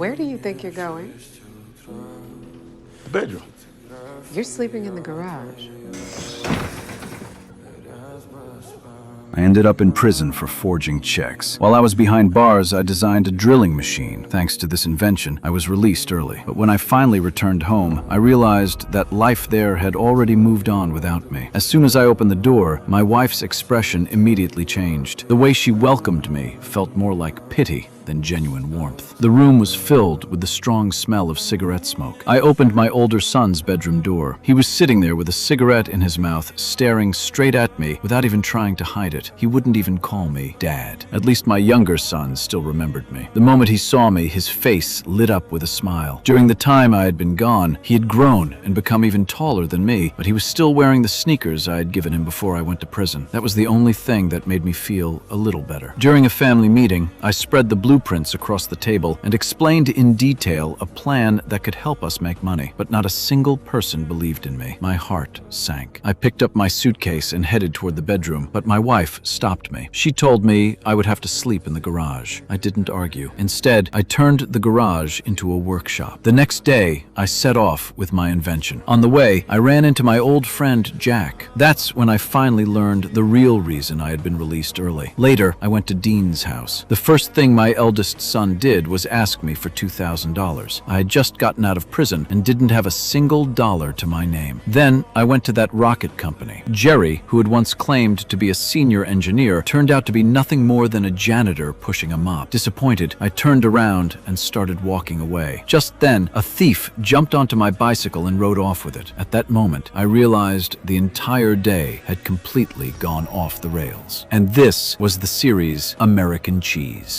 Where do you think you're going? The bedroom. You're sleeping in the garage. I ended up in prison for forging checks. While I was behind bars, I designed a drilling machine. Thanks to this invention, I was released early. But when I finally returned home, I realized that life there had already moved on without me. As soon as I opened the door, my wife's expression immediately changed. The way she welcomed me felt more like pity than genuine warmth. The room was filled with the strong smell of cigarette smoke. I opened my older son's bedroom door. He was sitting there with a cigarette in his mouth, staring straight at me without even trying to hide it. He wouldn't even call me Dad. At least my younger son still remembered me. The moment he saw me, his face lit up with a smile. During the time I had been gone, he had grown and become even taller than me, but he was still wearing the sneakers I had given him before I went to prison. That was the only thing that made me feel a little better. During a family meeting, I spread the blueprints across the table and explained in detail a plan that could help us make money. But not a single person believed in me. My heart sank. I picked up my suitcase and headed toward the bedroom, but my wife stopped me. She told me I would have to sleep in the garage. I didn't argue. Instead, I turned the garage into a workshop. The next day, I set off with my invention. On the way, I ran into my old friend Jack. That's when I finally learned the real reason I had been released early. Later, I went to Dean's house. The first thing my eldest son did was ask me for $2,000. I had just gotten out of prison and didn't have a single dollar to my name. Then I went to that rocket company. Jerry, who had once claimed to be a senior engineer, turned out to be nothing more than a janitor pushing a mop. Disappointed, I turned around and started walking away. Just then, a thief jumped onto my bicycle and rode off with it. At that moment, I realized the entire day had completely gone off the rails. And this was the series American Cheese.